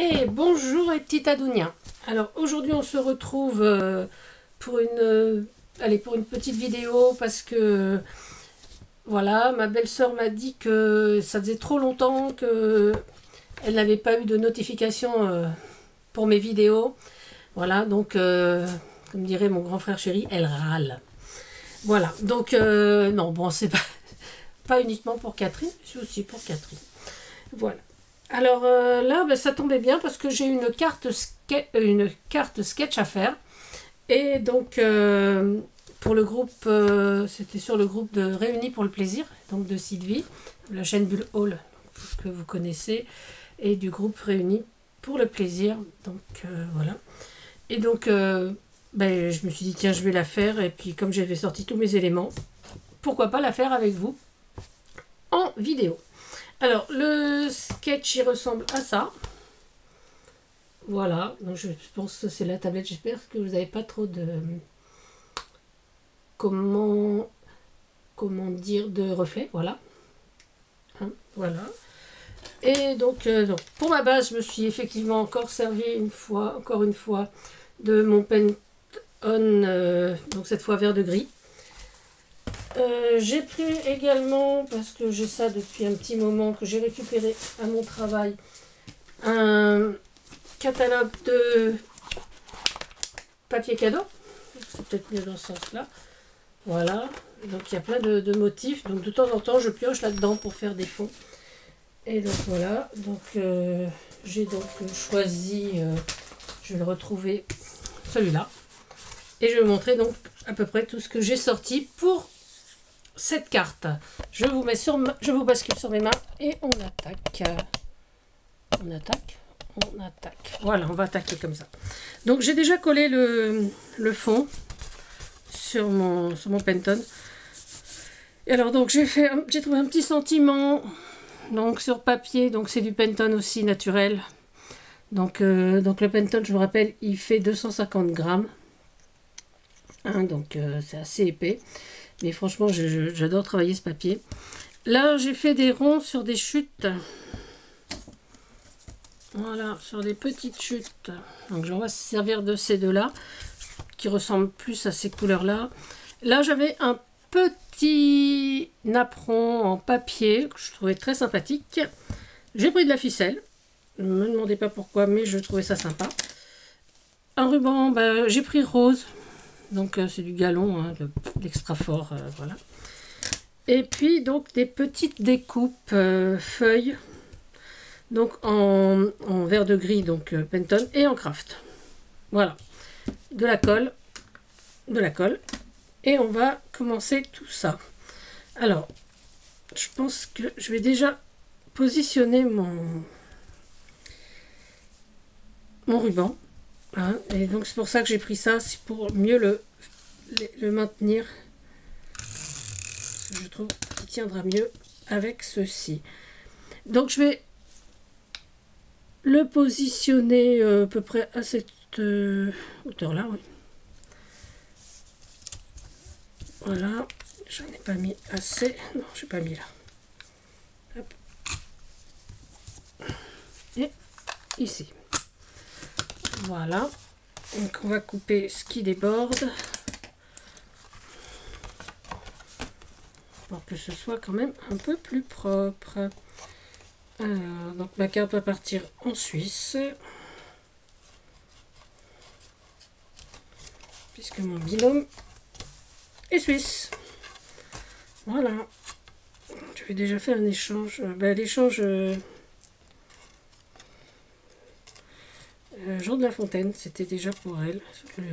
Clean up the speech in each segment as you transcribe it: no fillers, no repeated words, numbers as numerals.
Et bonjour les petits Adouniens. Alors aujourd'hui on se retrouve pour pour une petite vidéo parce que voilà, ma belle-sœur m'a dit que ça faisait trop longtemps que elle n'avait pas eu de notification pour mes vidéos. Voilà, donc comme dirait mon grand frère chéri, elle râle. Voilà, donc non, bon, c'est pas uniquement pour Catherine, c'est aussi pour Catherine. Voilà. Alors là, ben, ça tombait bien parce que j'ai une carte sketch à faire. Et donc, pour le groupe, c'était sur le groupe de Réunis pour le plaisir, donc de Sylvie, la chaîne Bull Hall que vous connaissez, et du groupe Réunis pour le plaisir. Donc voilà. Et donc, ben, je me suis dit, tiens, je vais la faire. Et puis, comme j'avais sorti tous mes éléments, pourquoi pas la faire avec vous en vidéo. Alors, le sketch, il ressemble à ça. Voilà, donc je pense que c'est la tablette. J'espère que vous n'avez pas trop de... Comment dire, de reflets, voilà. Hein, voilà. Et donc, pour ma base, je me suis effectivement encore servi encore une fois, de mon Penton, donc cette fois vert de gris. J'ai pris également, parce que j'ai ça depuis un petit moment, que j'ai récupéré à mon travail, un catalogue de papier cadeau. C'est peut-être mieux dans ce sens-là. Voilà. Donc il y a plein de motifs. Donc de temps en temps, je pioche là-dedans pour faire des fonds. Et donc voilà. Donc j'ai donc choisi, je vais le retrouver, celui-là. Et je vais vous montrer donc à peu près tout ce que j'ai sorti pour cette carte. Je vous bascule sur mes mains et on attaque. On attaque. Voilà, on va attaquer comme ça. Donc j'ai déjà collé le fond sur mon Penton. Et alors donc j'ai trouvé un petit sentiment donc sur papier. Donc c'est du Penton aussi naturel. Donc le Penton, je vous rappelle, il fait 250 grammes. Hein, donc c'est assez épais. Mais franchement, j'adore travailler ce papier. Là, j'ai fait des ronds sur des chutes. Voilà, sur des petites chutes. Donc, on va se servir de ces deux-là, qui ressemblent plus à ces couleurs-là. Là, j'avais un petit napperon en papier, que je trouvais très sympathique. J'ai pris de la ficelle. Ne me demandez pas pourquoi, mais je trouvais ça sympa. Un ruban, ben, j'ai pris rose. Donc, c'est du galon, hein, l'extra fort, voilà. Et puis, donc, des petites découpes feuilles. Donc en vert de gris, donc Penton, et en craft. Voilà. De la colle. Et on va commencer tout ça. Alors, je pense que je vais déjà positionner mon ruban. Hein, et donc c'est pour ça que j'ai pris ça, c'est pour mieux le maintenir. Je trouve qu'il tiendra mieux avec ceci. Donc je vais le positionner à peu près à cette hauteur là, oui. Voilà, j'en ai pas mis assez, non, je n'ai pas mis là. Hop. Et ici. Voilà, donc on va couper ce qui déborde pour que ce soit quand même un peu plus propre. Alors, donc ma carte va partir en Suisse, puisque mon binôme est suisse. Voilà. Je vais déjà faire un échange. L'échange Jean de La Fontaine, c'était déjà pour elle,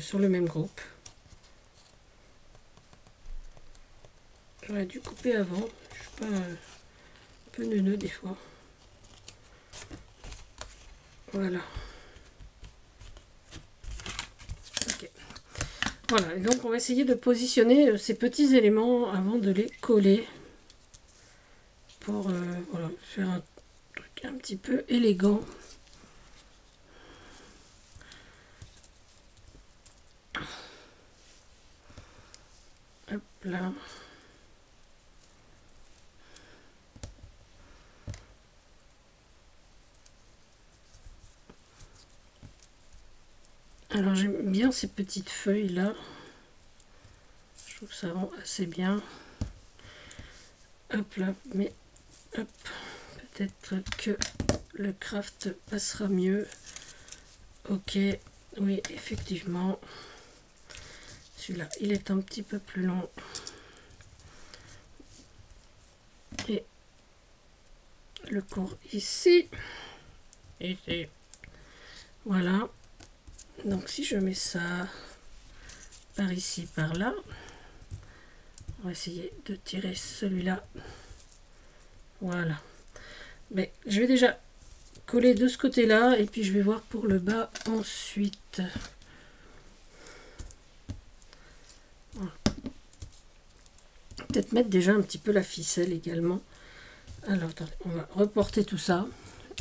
sur le même groupe. J'aurais dû couper avant. Je suis pas un peu neuneux des fois. Voilà. Ok. Voilà, et donc on va essayer de positionner ces petits éléments avant de les coller. Pour voilà, faire un truc un petit peu élégant. Hop là. Alors j'aime bien ces petites feuilles là. Je trouve que ça rend assez bien. Hop là, mais hop, peut-être que le craft passera mieux. Ok, oui, effectivement. Celui-là, il est un petit peu plus long. Et le cours ici. Ici. Voilà. Donc si je mets ça par ici, par là, on va essayer de tirer celui-là. Voilà. Mais je vais déjà coller de ce côté-là et puis je vais voir pour le bas ensuite. Voilà. Peut-être mettre déjà un petit peu la ficelle également. Alors attendez, on va reporter tout ça.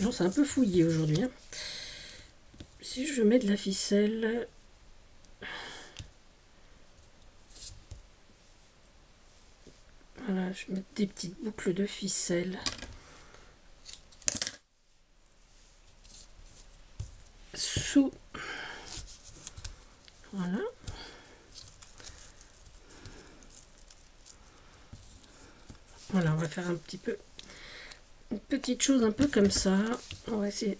Non, c'est un peu fouillé aujourd'hui. Hein. Si je mets de la ficelle, voilà, je vais mettre des petites boucles de ficelle sous. Voilà. Voilà, on va faire un petit peu une petite chose un peu comme ça. On va essayer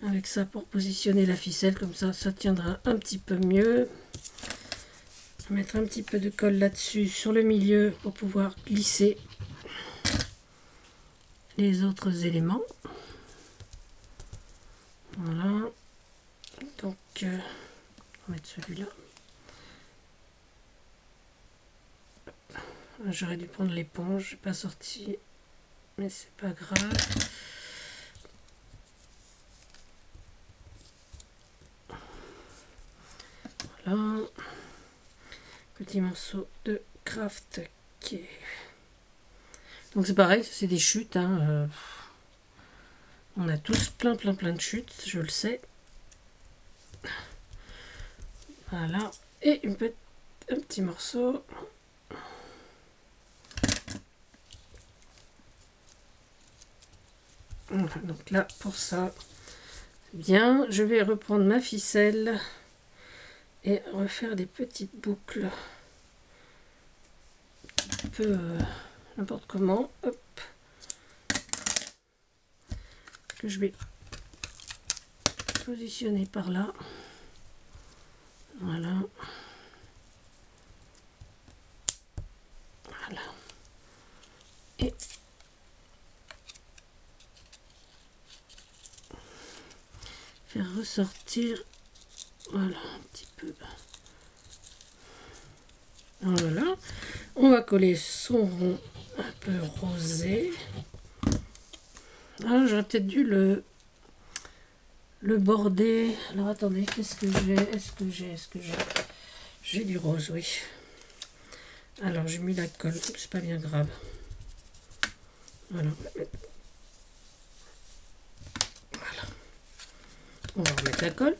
avec ça pour positionner la ficelle, comme ça tiendra un petit peu mieux. Mettre un petit peu de colle là-dessus sur le milieu pour pouvoir glisser les autres éléments. Voilà. Donc on va mettre celui-là. J'aurais dû prendre l'éponge, j'ai pas sorti, mais c'est pas grave. Voilà. Petit morceau de craft qui est... Donc c'est pareil, c'est des chutes. Hein. On a tous plein de chutes, je le sais. Voilà. Et un petit morceau. Voilà, donc là, pour ça, bien, je vais reprendre ma ficelle et refaire des petites boucles. Un peu n'importe comment. Hop. Que je vais positionner par là. Voilà. Voilà. Et faire ressortir, voilà, un petit peu. Voilà. On va coller son rond un peu rosé. Ah, j'aurais peut-être dû le border. Alors attendez, qu'est-ce que j'ai? Est-ce que j'ai du rose? Oui. Alors j'ai mis la colle, c'est pas bien grave. Voilà. Voilà. On va remettre la colle.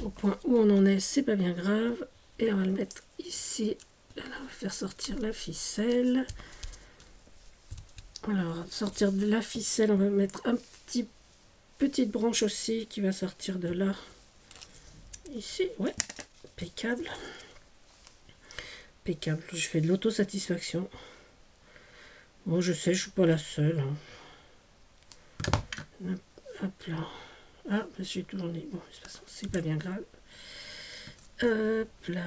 Au point où on en est, c'est pas bien grave. Et on va le mettre ici. Là, on va faire sortir la ficelle. Alors, sortir de la ficelle, on va mettre un petite branche aussi qui va sortir de là. Ici, ouais, impeccable. Impeccable. Je fais de l'autosatisfaction. Bon, je sais, je suis pas la seule. Hein. Hop là. Ah, je suis tournée. Bon, de toute façon, c'est pas bien grave. Hop là.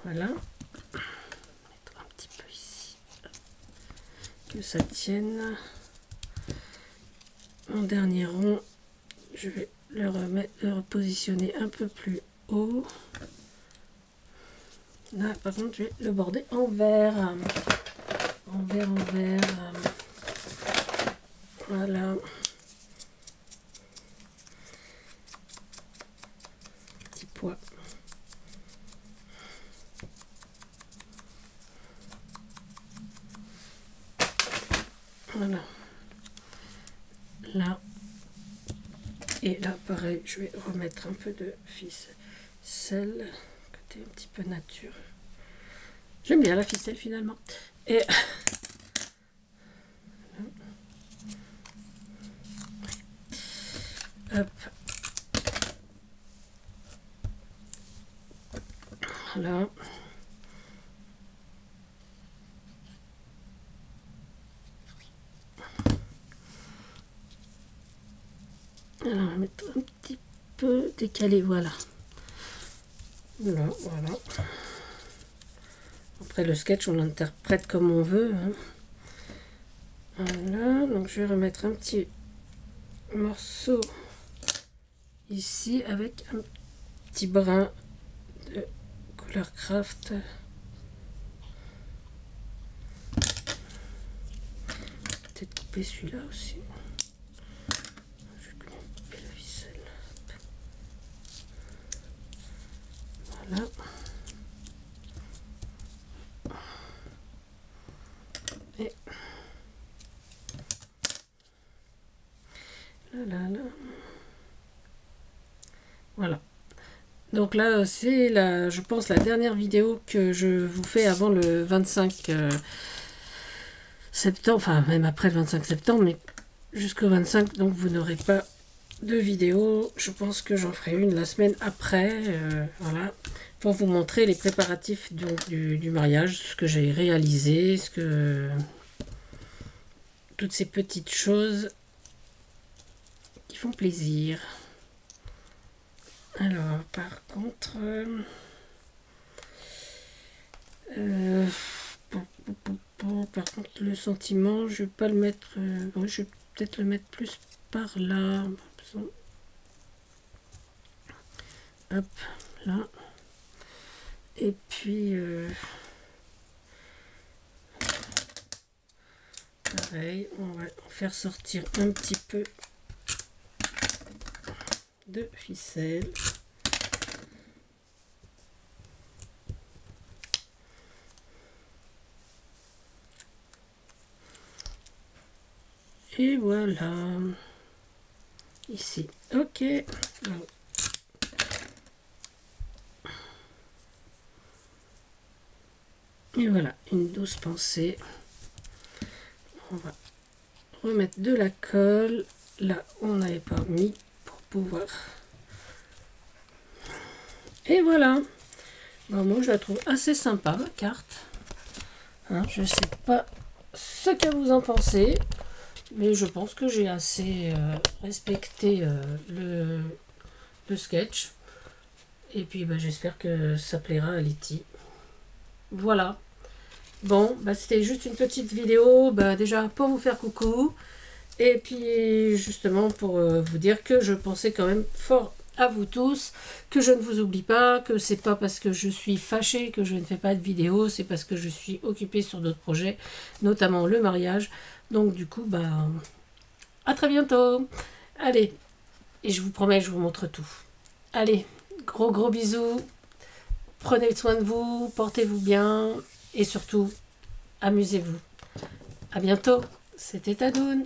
Voilà. Mettre un petit peu ici. Que ça tienne. Mon dernier rond, je vais le repositionner un peu plus haut. Là, par contre, je vais le border en vert. En vert. Voilà. Petit pois. Voilà. Là. Et là, pareil, je vais remettre un peu de ficelle. Côté un petit peu nature. J'aime bien la ficelle finalement. Et Alors, on va mettre un petit peu décalé, voilà. Là, voilà. Après le sketch, on l'interprète comme on veut. Hein. Voilà, donc je vais remettre un petit morceau ici avec un petit brin de Color Craft. Peut-être couper celui-là aussi. Je vais couper la ficelle. Voilà. Et là. Voilà. Donc là, c'est je pense la dernière vidéo que je vous fais avant le 25 septembre, enfin même après le 25 septembre, mais jusqu'au 25, donc vous n'aurez pas de vidéo. Je pense que j'en ferai une la semaine après, voilà, pour vous montrer les préparatifs du mariage, ce que j'ai réalisé, toutes ces petites choses qui font plaisir. Alors, par contre, le sentiment, je vais pas le mettre. Je vais peut-être le mettre plus par là. Hop, là. Et puis, pareil, on va faire sortir un petit peu de ficelle. Et voilà. Ici. Ok. Alors, et voilà, une douce pensée. On va remettre de la colle. Là, on n'avait pas mis pour pouvoir. Et voilà. Bon, moi, je la trouve assez sympa, ma carte. Hein, je sais pas ce que vous en pensez, mais je pense que j'ai assez respecté le sketch. Et puis, bah, j'espère que ça plaira à Letty. Voilà. Bon, bah, c'était juste une petite vidéo, bah, déjà pour vous faire coucou. Et puis, justement, pour vous dire que je pensais quand même fort à vous tous, que je ne vous oublie pas, que c'est pas parce que je suis fâchée que je ne fais pas de vidéo, c'est parce que je suis occupée sur d'autres projets, notamment le mariage. Donc du coup, bah, à très bientôt. Allez, et je vous promets, je vous montre tout. Allez, gros bisous, prenez soin de vous, portez-vous bien, et surtout, amusez-vous. À bientôt, c'était Tadoun.